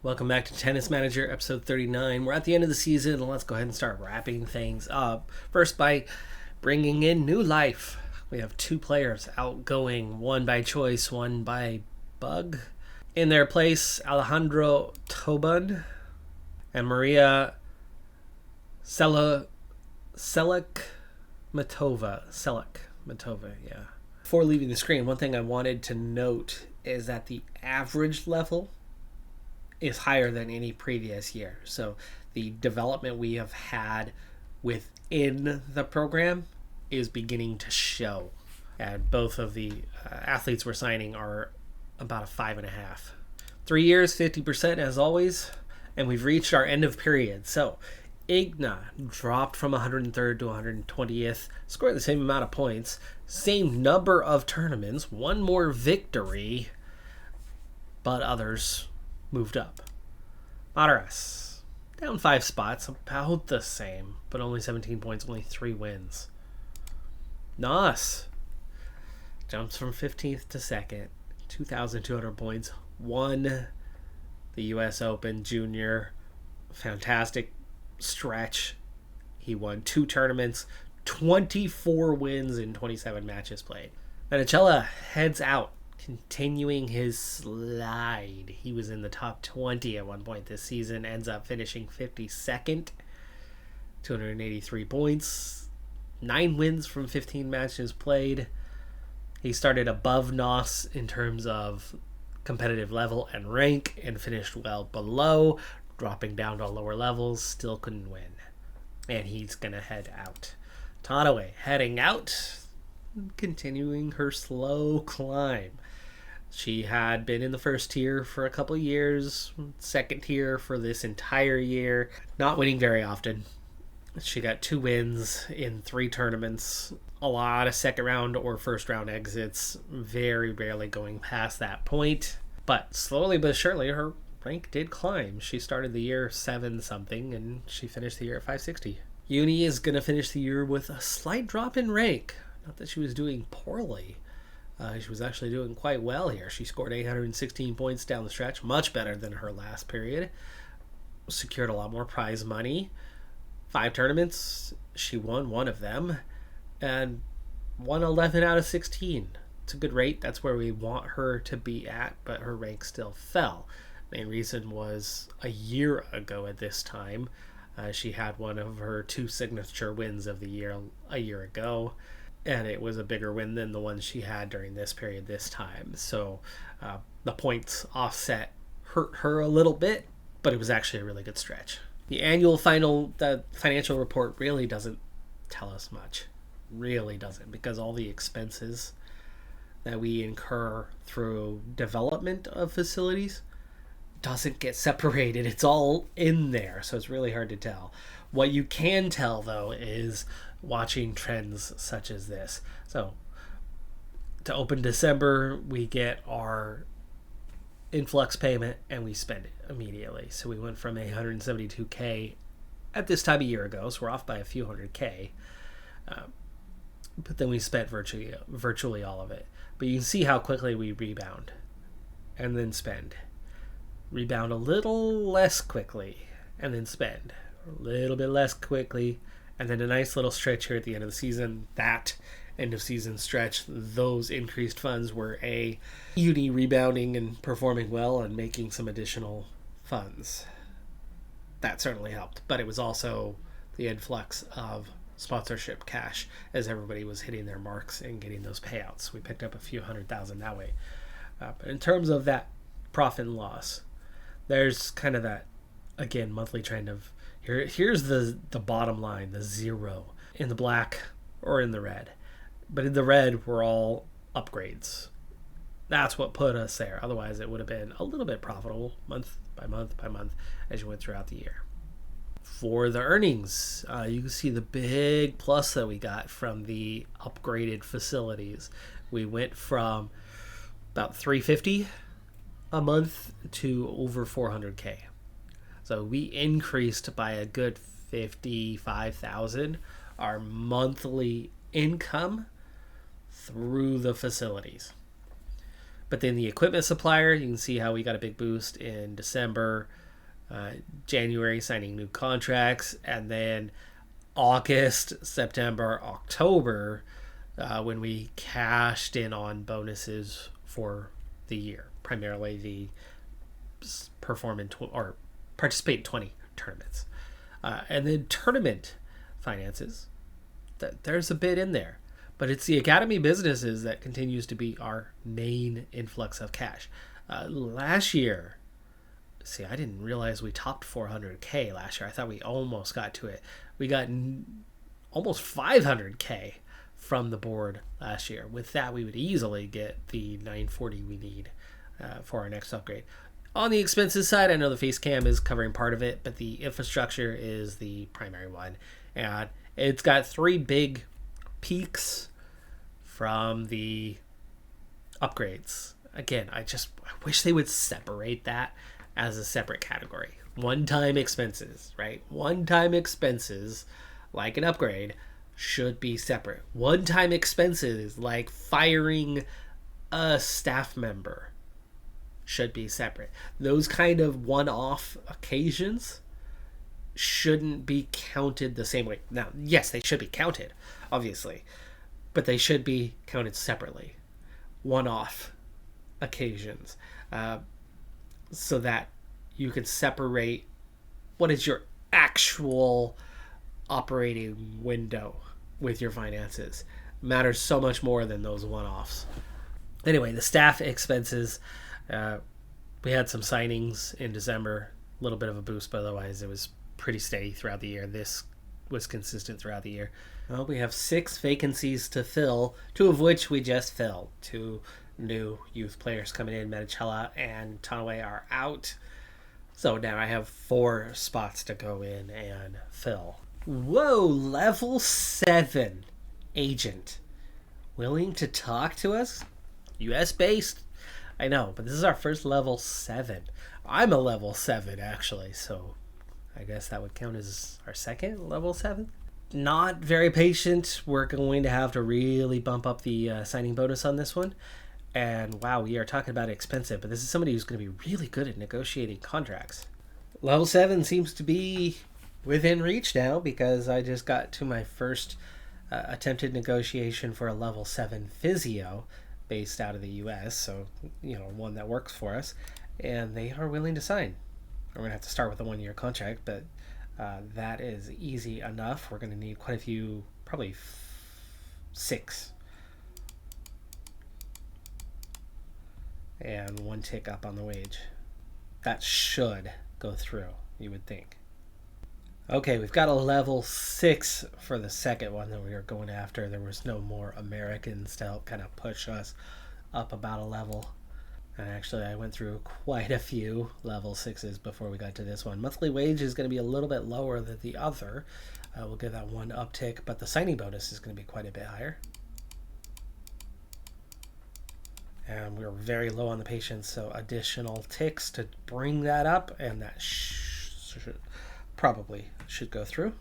Welcome back to Tennis Manager, episode 39. We're at the end of the season, and let's go ahead and start wrapping things up. First, by bringing in new life. We have two players outgoing, one by choice, one by bug. In their place, Alejandro Tobun and Maria Selak Matova, yeah. Before leaving the screen, one thing I wanted to note is that the average level is higher than any previous year. So the development we have had within the program is beginning to show. And both of the athletes we're signing are about a 5.5. 3 years, 50% as always. And we've reached our end of period. So Igna dropped from 103rd to 120th, scored the same amount of points, same number of tournaments, one more victory, but others moved up. Madaras, down 5 spots, about the same, but only 17 points, only 3 wins. Nas jumps from 15th to 2nd, 2,200 points, won the U.S. Open Junior. Fantastic stretch. He won 2 tournaments, 24 wins in 27 matches played. Manicella heads out, continuing his slide. He was in the top 20 at one point this season, ends up finishing 52nd, 283 points, 9 wins from 15 matches played. He started above Nos in terms of competitive level and rank and finished well below, dropping down to lower levels, still couldn't win. And he's going to head out. Tadaway heading out, continuing her slow climb. She had been in the first tier for a couple years, second tier for this entire year, not winning very often. She got 2 wins in 3 tournaments, a lot of second round or first round exits, very rarely going past that point. But slowly but surely, her rank did climb. She started the year 7-something, and she finished the year at 560. Uni is going to finish the year with a slight drop in rank. Not that she was doing poorly. She was actually doing quite well here. She scored 816 points down the stretch, much better than her last period. Secured a lot more prize money. 5 tournaments, she won 1 of them, and won 11 out of 16. It's a good rate. That's where we want her to be at, but her rank still fell. Main reason was a year ago at this time, she had one of her 2 signature wins of the year a year ago, and it was a bigger win than the one she had during this period this time. So the points offset hurt her a little bit, but it was actually a really good stretch. The annual the financial report really doesn't tell us much. Really doesn't, because all the expenses that we incur through development of facilities doesn't get separated. It's all in there, so it's really hard to tell. What you can tell, though, is watching trends such as this. So to open December, we get our influx payment and we spend it immediately. So we went from 172K at this time a year ago, so we're off by a few hundred K, but then we spent virtually all of it. But you can see how quickly we rebound and then spend. Rebound a little less quickly and then spend a little bit less quickly, and then a nice little stretch here at the end of the season. That end of season stretch, those increased funds were uni rebounding and performing well and making some additional funds. That certainly helped, but it was also the influx of sponsorship cash as everybody was hitting their marks and getting those payouts. We picked up a few $100,000 that way. But in terms of that profit and loss, there's kind of that, again, monthly trend of here's the bottom line, the 0 in the black or in the red. But in the red, we're all upgrades. That's what put us there. Otherwise, it would have been a little bit profitable month by month by month as you went throughout the year. For the earnings, you can see the big plus that we got from the upgraded facilities. We went from about $350 a month to over $400K. So we increased by a good $55,000 our monthly income through the facilities. But then the equipment supplier, you can see how we got a big boost in December, January, signing new contracts, and then August, September, October, when we cashed in on bonuses for the year, primarily the perform in or participate in 20 tournaments. And then tournament finances, there's a bit in there. But it's the academy businesses that continues to be our main influx of cash. Last year, see, I didn't realize we topped 400K last year. I thought we almost got to it. We got almost 500K from the board last year. With that, we would easily get the 940 we need for our next upgrade. On the expenses side, I know the face cam is covering part of it, but the infrastructure is the primary one. And it's got 3 big peaks from the upgrades. Again, I wish they would separate that as a separate category. One-time expenses, right? One-time expenses, like an upgrade, should be separate. One-time expenses, like firing a staff member, should be separate. Those kind of one-off occasions shouldn't be counted the same way. Now, yes, they should be counted, obviously, but they should be counted separately. One-off occasions, so that you can separate what is your actual operating window with your finances. Matters so much more than those one-offs. Anyway, the staff expenses, we had some signings in December, a little bit of a boost, but otherwise it was pretty steady throughout the year. This was consistent throughout the year. Well, we have 6 vacancies to fill, 2 of which we just filled. 2 new youth players coming in. Medichella and Tanaway are out. So now I have 4 spots to go in and fill. Whoa, level 7 agent. Willing to talk to us? US based. I know, but this is our first level 7. I'm a level 7 actually, so I guess that would count as our second level 7. Not very patient. We're going to have to really bump up the signing bonus on this one. And wow, we are talking about expensive, but this is somebody who's going to be really good at negotiating contracts. Level 7 seems to be within reach now because I just got to my first attempted negotiation for a level 7 physio based out of the US, so one that works for us, and they are willing to sign. We're going to have to start with a 1-year contract, but that is easy enough. We're going to need quite a few, probably 6. And 1 tick up on the wage. That should go through, you would think. Okay, we've got a level 6 for the second one that we were going after. There was no more Americans to help kind of push us up about a level. And actually, I went through quite a few level 6s before we got to this one. Monthly wage is going to be a little bit lower than the other. We'll give that 1 uptick, but the signing bonus is going to be quite a bit higher. And we're very low on the patience, so additional ticks to bring that up, and that probably should go through.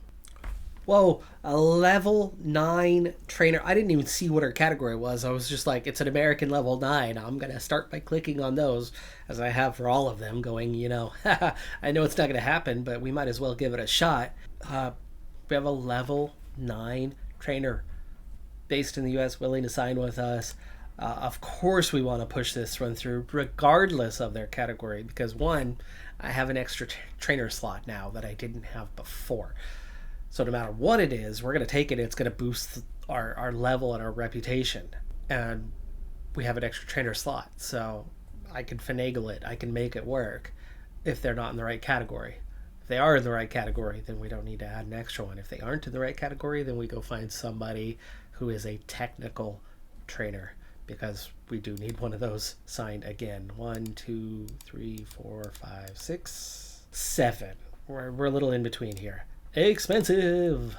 Whoa, a level 9 trainer. I didn't even see what her category was. I was just like, it's an American level 9. I'm going to start by clicking on those, as I have for all of them, going, I know it's not going to happen, but we might as well give it a shot. We have a level 9 trainer based in the U.S. willing to sign with us. Of course we want to push this run through regardless of their category because 1, I have an extra trainer slot now that I didn't have before. So no matter what it is, we're going to take it. It's going to boost our level and our reputation. And we have an extra trainer slot. So I can finagle it. I can make it work if they're not in the right category. If they are in the right category, then we don't need to add an extra one. If they aren't in the right category, then we go find somebody who is a technical trainer. Because we do need one of those signed again. 1, 2, 3, 4, 5, 6, 7. We're a little in between here. Expensive,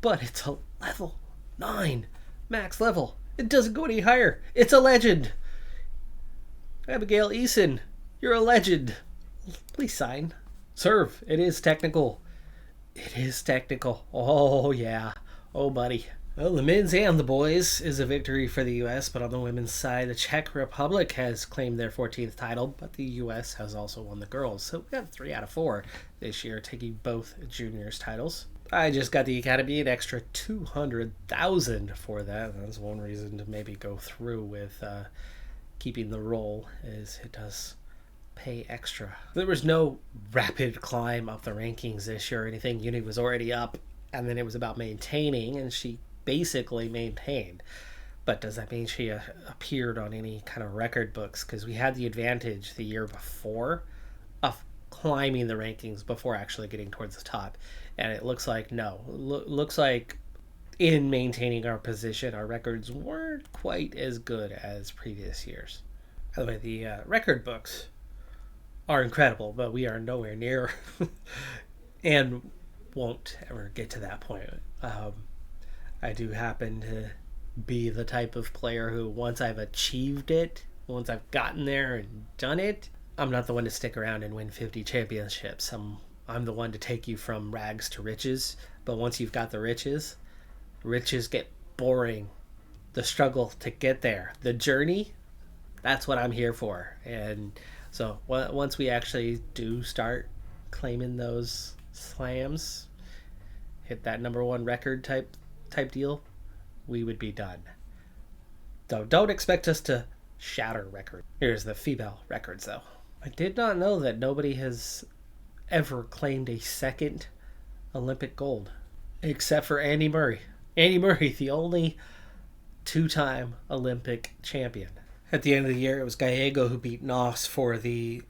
but it's a level 9 max level. It doesn't go any higher. It's a legend. Abigail Eason, you're a legend. Please sign. Serve. It is technical. It is technical. Oh yeah. Oh buddy. Well, the men's and the boys is a victory for the U.S., but on the women's side, the Czech Republic has claimed their 14th title, but the U.S. has also won the girls. So we got 3 out of 4 this year, taking both juniors titles. I just got the Academy an extra $200,000 for that. That's one reason to maybe go through with keeping the role, is it does pay extra. There was no rapid climb up the rankings this year or anything. Uni was already up, and then it was about maintaining, and she basically maintained. But does that mean she appeared on any kind of record books? Because we had the advantage the year before of climbing the rankings before actually getting towards the top. And it looks like no. Looks like in maintaining our position, our records weren't quite as good as previous years. By the way, the record books are incredible, but we are nowhere near and won't ever get to that point. I do happen to be the type of player who, once I've achieved it, once I've gotten there and done it, I'm not the one to stick around and win 50 championships. I'm the one to take you from rags to riches. But once you've got the riches get boring. The struggle to get there, the journey, that's what I'm here for. And so once we actually do start claiming those slams, hit that number one record type deal, we would be done. So don't expect us to shatter record. Here's the female records, though. I did not know that nobody has ever claimed a second Olympic gold, except for Andy Murray. Andy Murray, the only two-time Olympic champion. At the end of the year, it was Gallego who beat Noss for the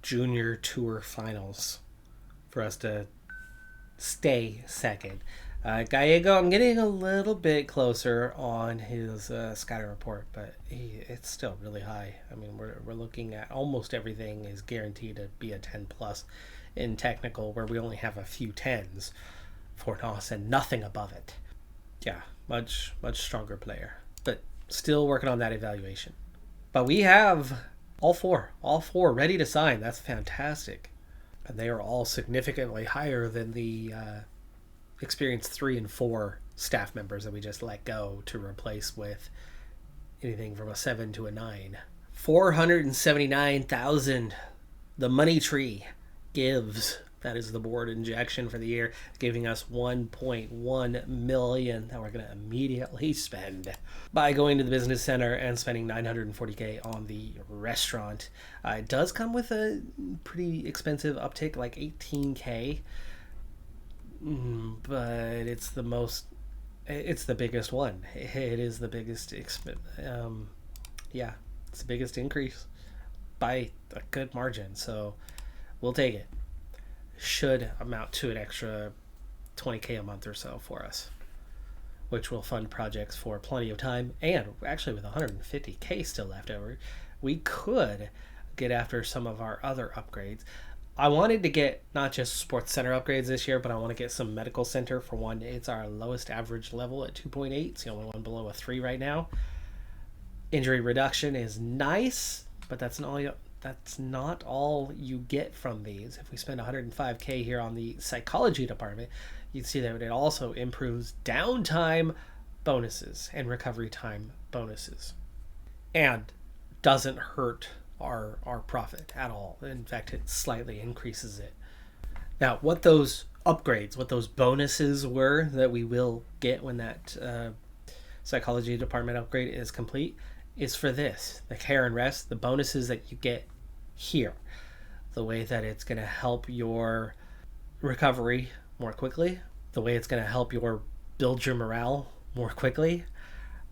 junior tour finals for us to stay second. Gallego, I'm getting a little bit closer on his scouting report, but it's still really high. I mean, we're looking at almost everything is guaranteed to be a 10 plus in technical, where we only have a few 10s for Noss and nothing above it. Yeah, much stronger player, but still working on that evaluation. But we have all four ready to sign. That's fantastic, and they are all significantly higher than the experienced 3 and 4 staff members that we just let go to replace with anything from a 7 to a 9. 479,000. The money tree gives. That is the board injection for the year, giving us 1.1 million that we're going to immediately spend by going to the business center and spending 940K on the restaurant. It does come with a pretty expensive uptick, like 18K, but it's the biggest one. It is the biggest it's the biggest increase by a good margin, so we'll take it. Should amount to an extra 20K a month or so for us, which will fund projects for plenty of time. And actually, with 150K still left over, we could get after some of our other upgrades. I wanted to get not just sports center upgrades this year, but I want to get some medical center. For one, it's our lowest average level at 2.8. It's the only one below a 3 right now. Injury reduction is nice, but that's not all you get from these. If we spend 105K here on the psychology department, you'd see that it also improves downtime bonuses and recovery time bonuses, and doesn't hurt our profit at all. In fact, it slightly increases it. Now, what those upgrades, what those bonuses were that we will get when that psychology department upgrade is complete, is for this, the care and rest, the bonuses that you get here, the way that it's going to help your recovery more quickly, the way it's going to help your build your morale more quickly.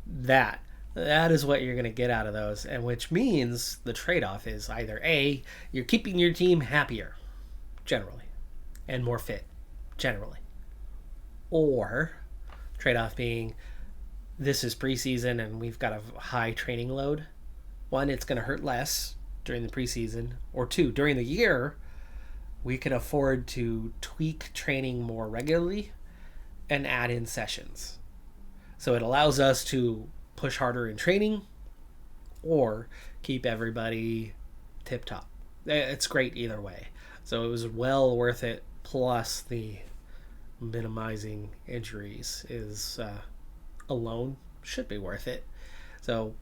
That is what you're going to get out of those, and which means the trade-off is either A, you're keeping your team happier generally and more fit generally, or trade-off being this is preseason and we've got a high training load. One, it's going to hurt less during the preseason, or two, during the year, we can afford to tweak training more regularly and add in sessions. So it allows us to push harder in training or keep everybody tip top. It's great either way. So it was well worth it, plus the minimizing injuries is alone should be worth it. So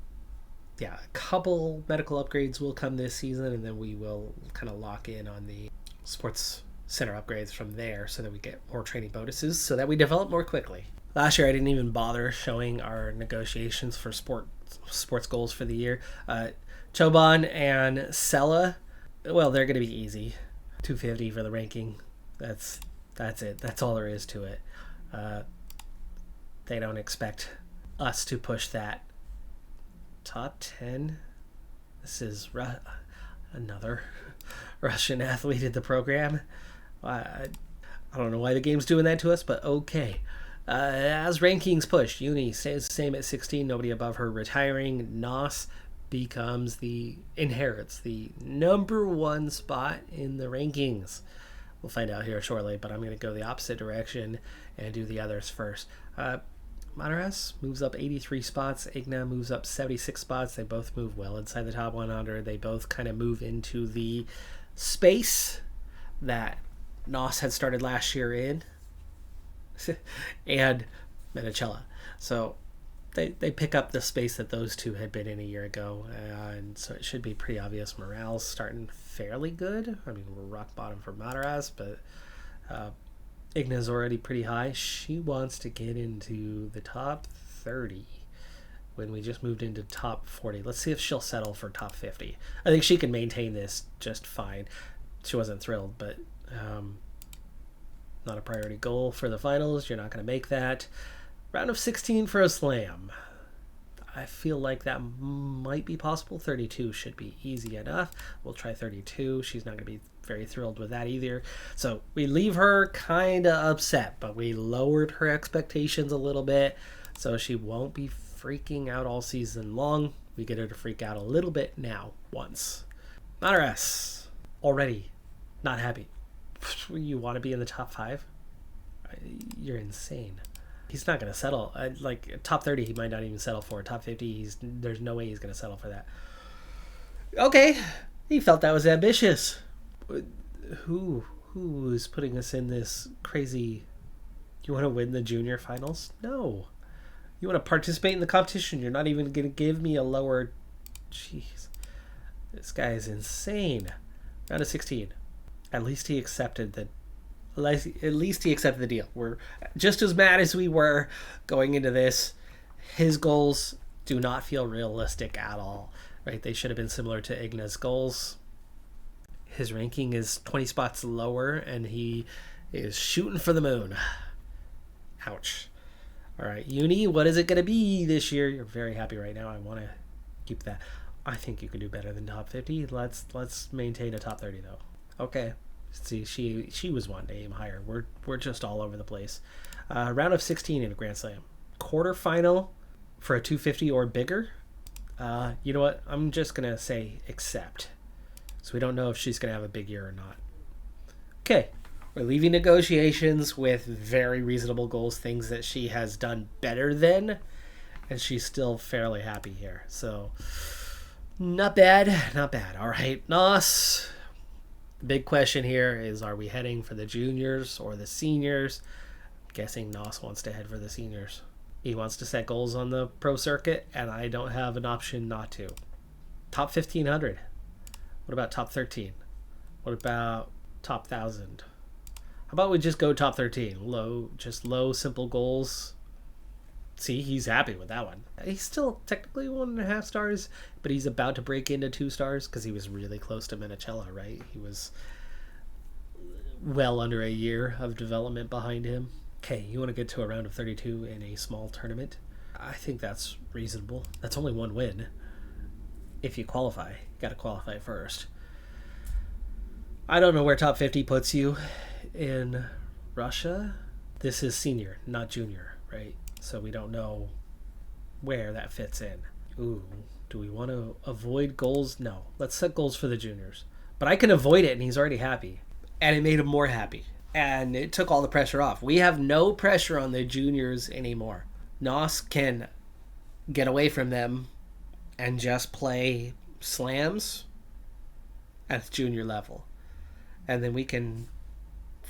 yeah, a couple medical upgrades will come this season, and then we will kind of lock in on the sports center upgrades from there so that we get more training bonuses so that we develop more quickly. Last year I didn't even bother showing our negotiations for sports goals for the year. Choban and Sella, well, they're going to be easy. 250 for the ranking. That's it. That's all there is to it. They don't expect us to push that. Top 10. This is another Russian athlete in the program. I don't know why the game's doing that to us, but okay. As rankings push, Uni stays the same at 16, nobody above her retiring. Nos inherits the number 1 spot in the rankings. We'll find out here shortly, but I'm going to go the opposite direction and do the others first. Mataras moves up 83 spots. Igna moves up 76 spots. They both move well inside the top 100. They both kind of move into the space that Nos had started last year in. And Menicella. So they pick up the space that those two had been in a year ago. And so it should be pretty obvious. Morale's starting fairly good. I mean, we're rock bottom for Mataras, but Igna's already pretty high. She wants to get into the top 30 when we just moved into top 40. Let's see if she'll settle for top 50. I think she can maintain this just fine. She wasn't thrilled, but not a priority goal for the finals. You're not going to make that. Round of 16 for a slam. I feel like that might be possible. 32 should be easy enough. We'll try 32. She's not going to be very thrilled with that either. So we leave her kind of upset, but we lowered her expectations a little bit so she won't be freaking out all season long. We get her to freak out a little bit now, once. Mataras, already not happy. You want to be in the top 5? You're insane. He's not going to settle. Like top 30, he might not even settle for. Top 50, there's no way he's going to settle for that. Okay, he felt that was ambitious. Who is putting us in this crazy? You want to win the junior finals? No. You want to participate in the competition? You're not even going to give me a lower. Jeez, this guy is insane. Round of 16. At least he accepted the. At least he accepted the deal. We're just as mad as we were going into this. His goals do not feel realistic at all, right? They should have been similar to Igna's goals. His ranking is 20 spots lower, and he is shooting for the moon. Ouch. All right, Uni, what is it going to be this year? You're very happy right now. I want to keep that. I think you can do better than top 50. Let's maintain a top 30, though. Okay. See, she was wanting to aim higher. We're just all over the place. Round of 16 in a Grand Slam. Quarterfinal for a 250 or bigger. You know what? I'm just going to say accept. So we don't know if she's going to have a big year or not. Okay. We're leaving negotiations with very reasonable goals, things that she has done better than, and she's still fairly happy here. So, not bad. Not bad. All right, Nos. The big question here is, are we heading for the juniors or the seniors? I'm guessing Nos wants to head for the seniors. He wants to set goals on the pro circuit, and I don't have an option not to. Top 1,500. What about top 13? What about top 1,000? How about we just go top 13? Low, simple goals. See, he's happy with that one. He's still technically 1.5 stars, but he's about to break into 2 stars because he was really close to Menicella, right? He was well under a year of development behind him. Okay, you want to get to a round of 32 in a small tournament? I think that's reasonable. That's only 1 win. If you qualify, you got to qualify first. I don't know where top 50 puts you in Russia. This is senior, not junior, right? So we don't know where that fits in. Ooh, do we want to avoid goals? No. Let's set goals for the juniors. But I can avoid it, and he's already happy. And it made him more happy. And it took all the pressure off. We have no pressure on the juniors anymore. Nos can get away from them and just play slams at the junior level. And then we can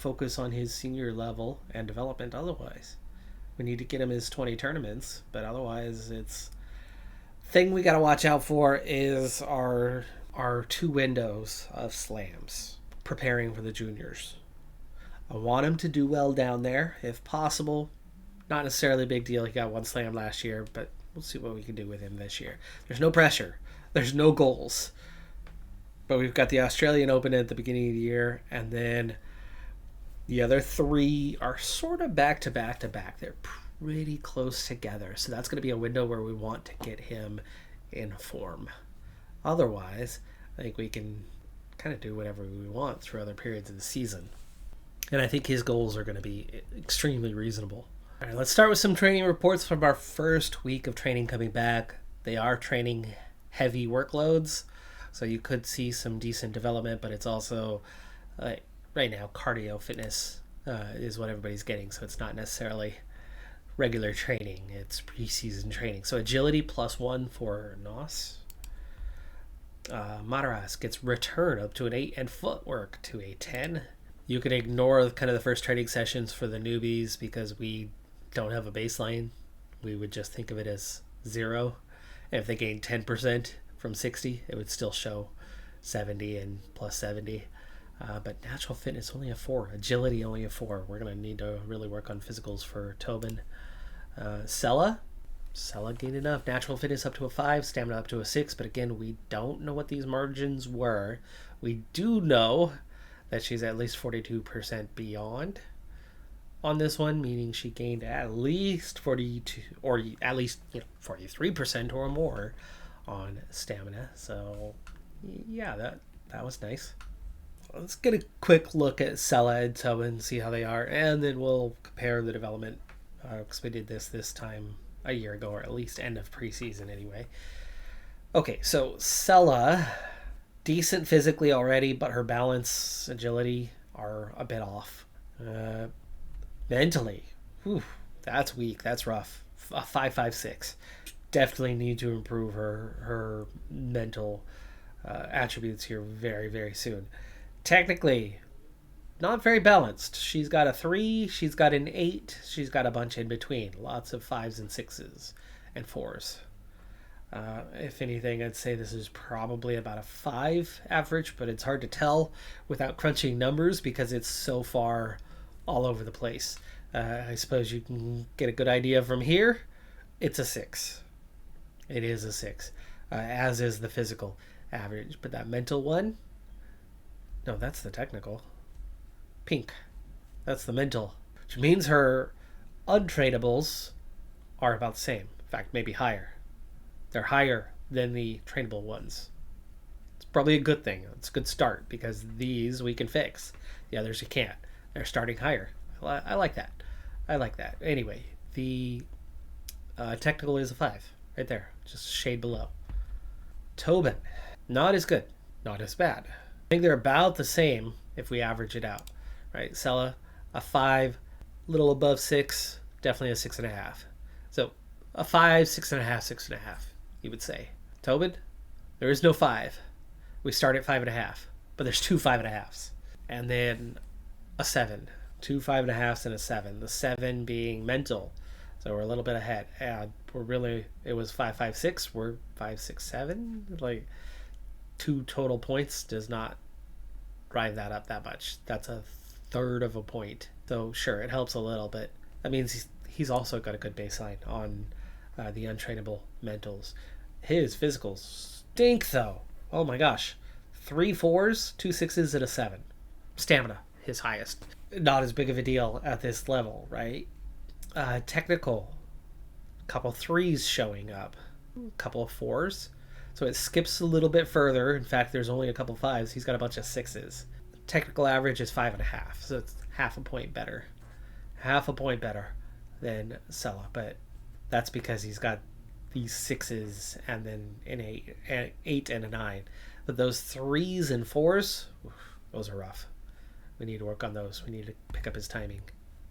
focus on his senior level and development otherwise. We need to get him his 20 tournaments, but otherwise it's thing we got to watch out for is our 2 windows of slams preparing for the juniors. I want him to do well down there if possible. Not necessarily a big deal. He got 1 slam last year, but we'll see what we can do with him this year. There's no pressure. There's no goals. But we've got the Australian Open at the beginning of the year, and then the other 3 are sort of back to back to back. They're pretty close together. So that's going to be a window where we want to get him in form. Otherwise, I think we can kind of do whatever we want through other periods of the season. And I think his goals are going to be extremely reasonable. All right, let's start with some training reports from our first week of training coming back. They are training heavy workloads, so you could see some decent development, but it's also, right now, cardio fitness is what everybody's getting, so it's not necessarily regular training. It's preseason training. So agility +1 for Nos. Mataras gets return up to an 8 and footwork to a 10. You can ignore kind of the first training sessions for the newbies because we don't have a baseline. We would just think of it as 0. And if they gain 10% from 60, it would still show 70 and +70. But natural fitness only a 4. Agility only a 4. We're going to need to really work on physicals for Tobin. Sella gained enough. Natural fitness up to a 5. Stamina up to a 6. But again, we don't know what these margins were. We do know that she's at least 42% beyond on this one, meaning she gained at least 42 or at least 43% or more on stamina. So yeah, that was nice. Let's get a quick look at Sella and Tobin, see how they are, and then we'll compare the development because we did this time a year ago, or at least end of preseason anyway. Okay, so Sella, decent physically already, but her balance, agility are a bit off. Mentally, that's weak. That's rough. 5.56. Definitely need to improve her mental attributes here very, very soon. Technically, not very balanced. She's got a 3. She's got an 8. She's got a bunch in between. Lots of 5s and 6s and 4s. If anything, I'd say this is probably about a 5 average, but it's hard to tell without crunching numbers because it's so far all over the place. I suppose you can get a good idea from here. It's a 6. It is a 6, as is the physical average. But that mental one, no, that's the technical. Pink. That's the mental, which means her untrainables are about the same. In fact, maybe higher. They're higher than the trainable ones. It's probably a good thing. It's a good start because these we can fix. The others you can't. They're starting higher. I like that. I like that. Anyway, the technical is a 5 right there, just a shade below. Tobin, not as good, not as bad. I think they're about the same if we average it out, right? Sella, a 5, little above 6, definitely a 6.5. So a 5, 6.5, 6.5, you would say. Tobin, there is no 5. We start at 5.5, but there's 2 5.5s. And then a 7, 2 5.5s and a 7. The 7 being mental, so we're a little bit ahead. It was 5.56. We're 5.67. Like 2 total points does not drive that up that much. That's a third of a point. So sure, it helps a little, but that means he's also got a good baseline on the untrainable mentals. His physicals stink though. Oh my gosh, 3 4s, 2 6s, and a 7. Stamina, his highest. Not as big of a deal at this level, right? Technical, couple 3s showing up, couple of 4s. So it skips a little bit further. In fact, there's only a couple 5s. He's got a bunch of 6s. Technical average is 5.5, so it's half a point better. Half a point better than Sella, but that's because he's got these 6s and then an 8 and a 9. But those 3s and 4s, those are rough. We need to work on those. We need to pick up his timing.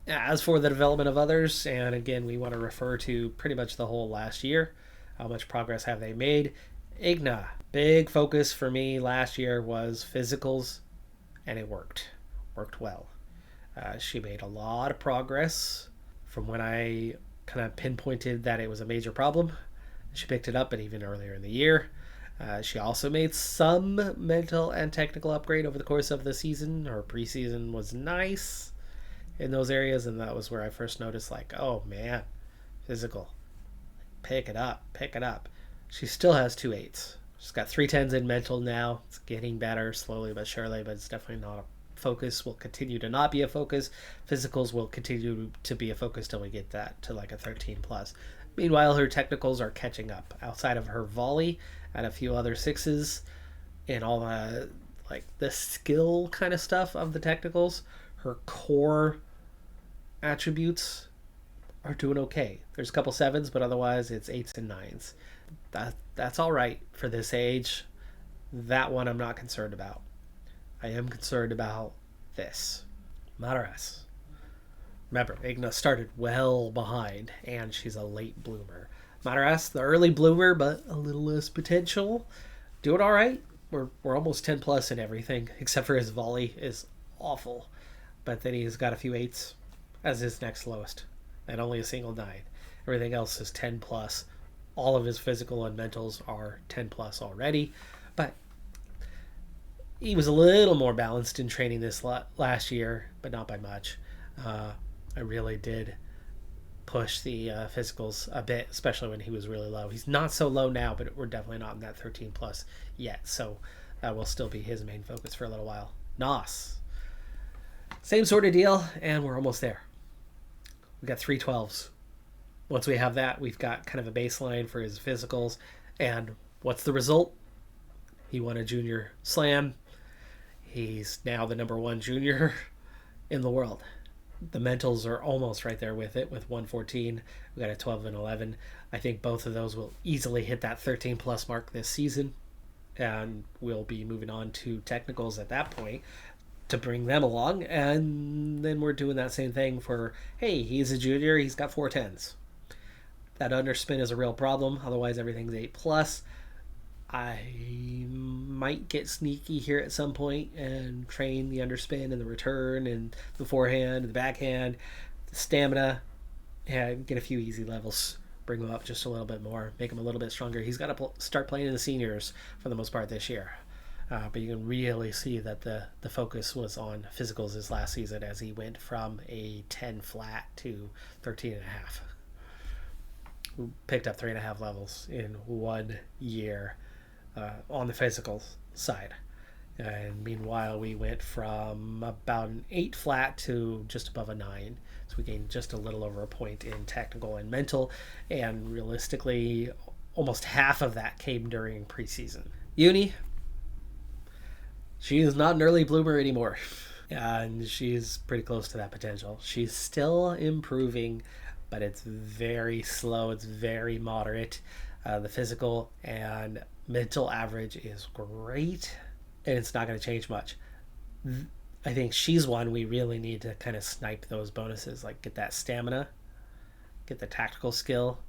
As for the development of others, and again, we want to refer to pretty much the whole last year. How much progress have they made? Igna, big focus for me last year was physicals, and it worked well. She made a lot of progress from when I kind of pinpointed that it was a major problem. She picked it up, and even earlier in the year. She also made some mental and technical upgrade over the course of the season. Her preseason was nice in those areas, and that was where I first noticed, like, oh man, physical. Pick it up, pick it up. She still has 2.8s. She's got 3.10s in mental now. It's getting better slowly but surely, but it's definitely not a focus. Will continue to not be a focus. Physicals will continue to be a focus till we get that to like a 13 plus. Meanwhile, her technicals are catching up. Outside of her volley and a few other 6s and all the like the skill kind of stuff of the technicals, her core attributes are doing okay. There's a couple 7s, but otherwise it's 8s and 9s. That's all right for this age. That one I'm not concerned about. I am concerned about this. Madaras. Remember, Igna started well behind, and she's a late bloomer. Madaras, the early bloomer, but a little less potential. Doing all right. We're almost 10 plus in everything, except for his volley is awful. But then he's got a few 8s as his next lowest, and only a single 9. Everything else is 10 plus. All of his physical and mentals are 10 plus already, but he was a little more balanced in training this last year, but not by much. I really did push the physicals a bit, especially when he was really low. He's not so low now, but we're definitely not in that 13 plus yet, so that will still be his main focus for a little while. Nos. Same sort of deal, and we're almost there. We got 3.12s. Once we have that, we've got kind of a baseline for his physicals. And what's the result? He won a junior slam. He's now the number 1 junior in the world. The mentals are almost right there with it, with 114. We got a 12 and 11. I think both of those will easily hit that 13 plus mark this season. And we'll be moving on to technicals at that point to bring them along. And then we're doing that same thing for, hey, he's a junior, he's got 4.10s. That underspin is a real problem. Otherwise, everything's 8 plus. I might get sneaky here at some point and train the underspin and the return and the forehand, the backhand, the stamina, and get a few easy levels. Bring him up just a little bit more, make him a little bit stronger. He's got to start playing in the seniors for the most part this year. But you can really see that the focus was on physicals this last season as he went from a 10 flat to 13 and a half. Picked up 3.5 levels in 1 year on the physical side. And meanwhile, we went from about an 8 flat to just above a 9. So we gained just a little over a point in technical and mental. And realistically, almost half of that came during preseason. Uni, she is not an early bloomer anymore. And she's pretty close to that potential. She's still improving, but it's very slow. It's very moderate. The physical and mental average is great, and it's not going to change much. I think she's one we really need to kind of snipe those bonuses, like get that stamina, get the tactical skill,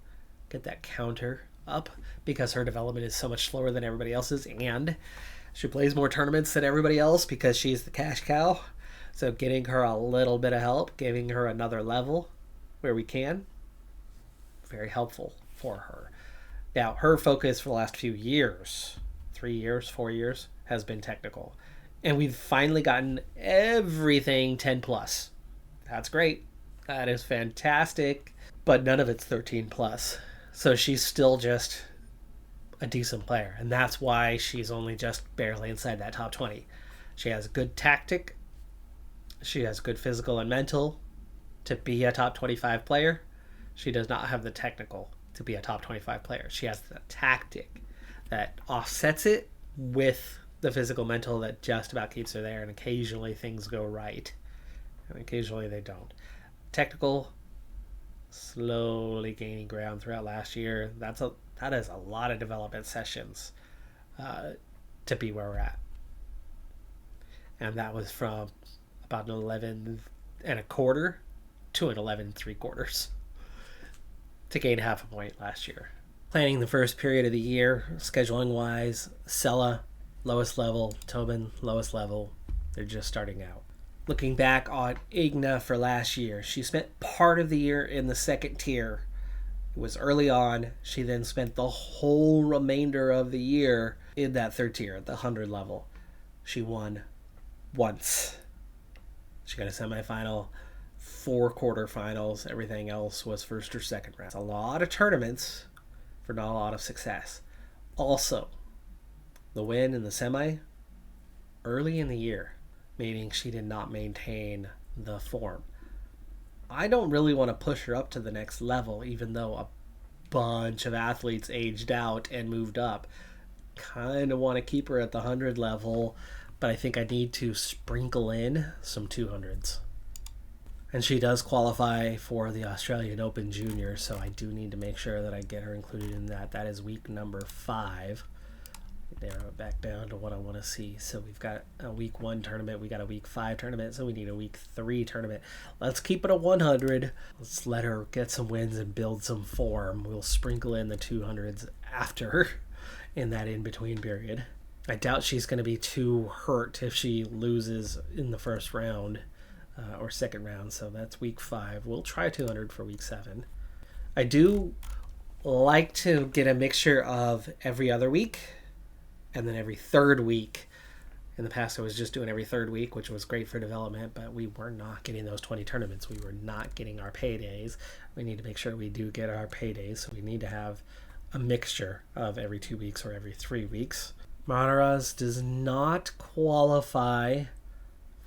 get that counter up, because her development is so much slower than everybody else's, and she plays more tournaments than everybody else because she's the cash cow. So getting her a little bit of help, giving her another level where we can, very helpful for her. Now, her focus for the last few years, 3 years, 4 years, has been technical. And we've finally gotten everything 10 plus. That's great. That is fantastic. But none of it's 13 plus. So she's still just a decent player. And that's why she's only just barely inside that top 20. She has good tactic. She has good physical and mental to be a top 25 player. She does not have the technical to be a top 25 player. She has the tactic that offsets it with the physical mental that just about keeps her there, and occasionally things go right and occasionally they don't. Technical, slowly gaining ground throughout last year. That is a lot of development sessions to be where we're at. And that was from about an 11.25 to an 11.75 to gain half a point last year. Planning the first period of the year, scheduling wise, Sella, lowest level, Tobin, lowest level. They're just starting out. Looking back on Igna for last year, she spent part of the year in the second tier. It was early on. She then spent the whole remainder of the year in that third tier, at the 100 level. She won once. She got a semifinal, 4 quarterfinals. Everything else was first or second round. A lot of tournaments for not a lot of success. Also, the win in the semi early in the year, meaning she did not maintain the form. I don't really want to push her up to the next level, even though a bunch of athletes aged out and moved up. Kind of want to keep her at the 100 level, but I think I need to sprinkle in some 200s. And she does qualify for the Australian Open Junior, so I do need to make sure that I get her included in that. That is week number 5. Narrow it back down to what I want to see. So we've got a week 1 tournament, we got a week 5 tournament, so we need a week 3 tournament. Let's keep it a 100. Let's let her get some wins and build some form. We'll sprinkle in the 200s after in that in-between period. I doubt she's going to be too hurt if she loses in the first round or second round, so that's week 5. We'll try 200 for week 7. I do like to get a mixture of every other week and then every third week. In the past, I was just doing every third week, which was great for development, but we were not getting those 20 tournaments. We were not getting our paydays. We need to make sure we do get our paydays, so we need to have a mixture of every 2 weeks or every 3 weeks. Mataraz does not qualify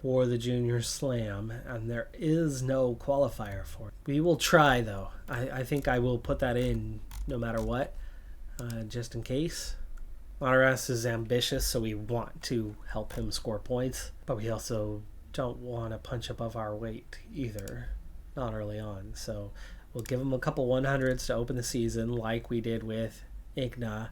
for the Junior Slam, and there is no qualifier for it. We will try, though. I think I will put that in no matter what, just in case. Mataraz is ambitious, so we want to help him score points, but we also don't want to punch above our weight either, not early on. So we'll give him a couple 100s to open the season like we did with Igna,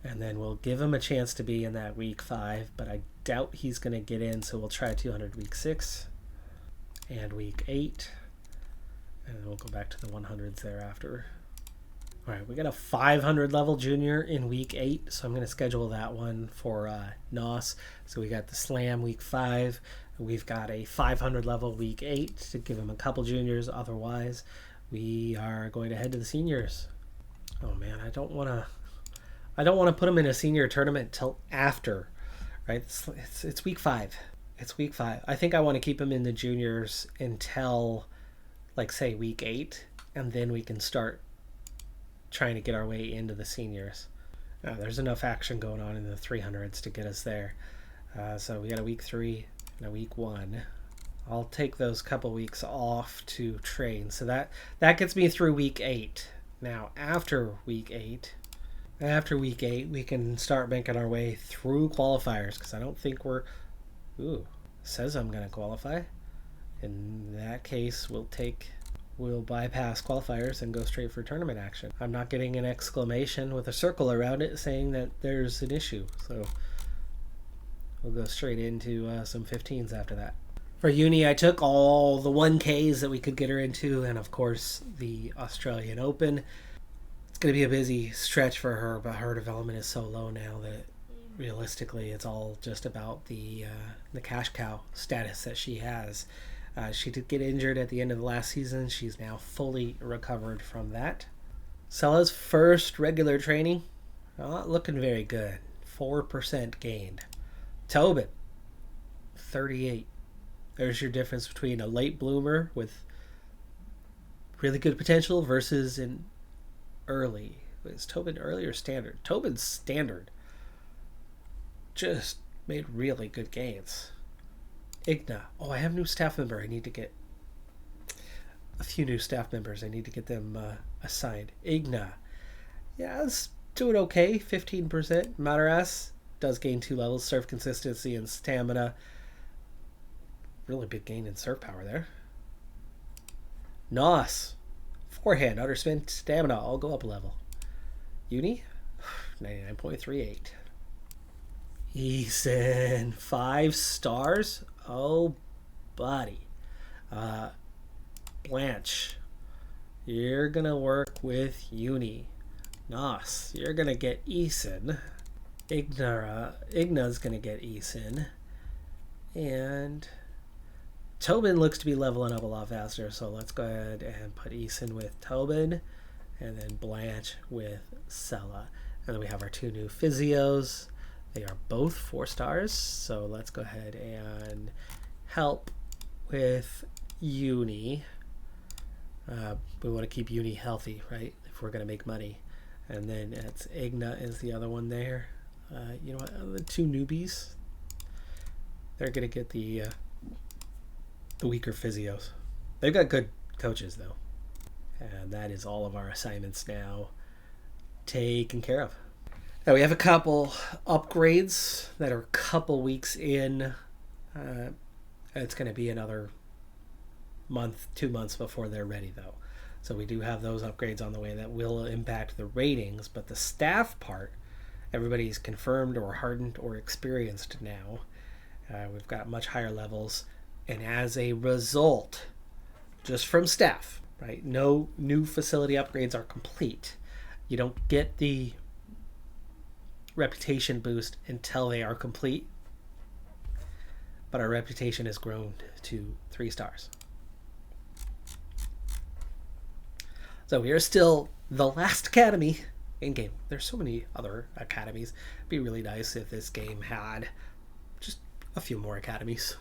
and then we'll give him a chance to be in that week 5, but I doubt he's going to get in, so we'll try 200 week 6 and week 8, and then we'll go back to the 100s thereafter. All right, we got a 500 level junior in week 8, so I'm going to schedule that one for NOS. So we got the Slam week 5. We've got a 500 level week 8 to give him a couple juniors. Otherwise, we are going to head to the seniors. Oh man, I don't want to put him in a senior tournament till after, right? It's week 5. It's week 5. I think I want to keep him in the juniors until, like, say, week 8, and then we can start trying to get our way into the seniors. There's enough action going on in the 300s to get us there. So we got a week 3 and a week 1. I'll take those couple weeks off to train. So that gets me through week 8. Now, after week 8, we can start making our way through qualifiers, because I don't think we're... Ooh, says I'm going to qualify. In that case, we'll bypass qualifiers and go straight for tournament action. I'm not getting an exclamation with a circle around it saying that there's an issue, so we'll go straight into some 15s after that. For uni, I took all the 1Ks that we could get her into, and of course the Australian Open. It's going to be a busy stretch for her, but her development is so low now that realistically it's all just about the cash cow status that she has. She did get injured at the end of the last season. She's now fully recovered from that. Sella's first regular training, not looking very good. 4% gained. Tobin, 38. There's your difference between a late bloomer with really good potential versus an early. Is Tobin early or standard? Tobin's standard. Just made really good gains. Igna. Oh, I have a new staff member. I need to get a few new staff members. I need to get them assigned. Igna. Yeah, it's doing okay. 15%. Mataraz does gain 2 levels. Serve consistency and stamina. Really big gain in serve power there. Nos. Forehand, underspin, stamina. All go up a level. Uni. 99.38. Eason. 5 stars. Oh, buddy. Blanche, you're going to work with Uni. Nos, you're going to get Eason. Igna's going to get Eason. And Tobin looks to be leveling up a lot faster, so let's go ahead and put Eason with Tobin, and then Blanche with Sella. And then we have our 2 new physios. They are both 4 stars, so let's go ahead and help with Uni. We want to keep Uni healthy, right? If we're going to make money. And then it's Igna is the other one there. You know what? The 2 newbies, they're going to get the weaker physios. They've got good coaches, though. And that is all of our assignments now taken care of. Now we have a couple upgrades that are a couple weeks in. It's going to be another month, 2 months before they're ready, though. So we do have those upgrades on the way that will impact the ratings, but the staff part, everybody's confirmed or hardened or experienced now. We've got much higher levels, and as a result, just from staff, right? No new facility upgrades are complete. You don't get the reputation boost until they are complete, but our reputation has grown to 3 stars. So we are still the last academy in game. There's so many other academies. It'd be really nice if this game had just a few more academies,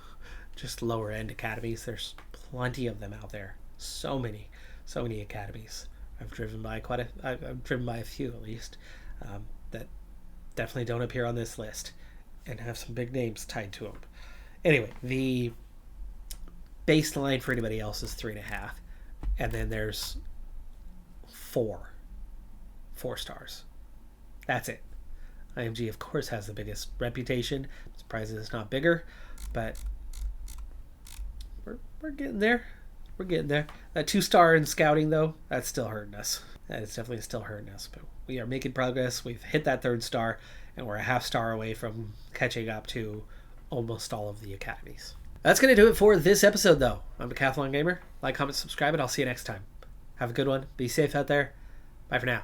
just lower end academies. There's plenty of them out there. So many academies. I've driven by I've driven by a few at least that definitely don't appear on this list and have some big names tied to them. Anyway, the baseline for anybody else is 3.5, and then there's 4 stars. That's it. IMG, of course, has the biggest reputation. I'm surprised it's not bigger, but we're getting there. We're getting there. That 2-star in scouting, though, that's still hurting us. That is definitely still hurting us, but we are making progress. We've hit that 3rd star, and we're a 1/2 star away from catching up to almost all of the academies. That's going to do it for this episode, though. I'm Decathlon Gamer. Like, comment, subscribe, and I'll see you next time. Have a good one. Be safe out there. Bye for now.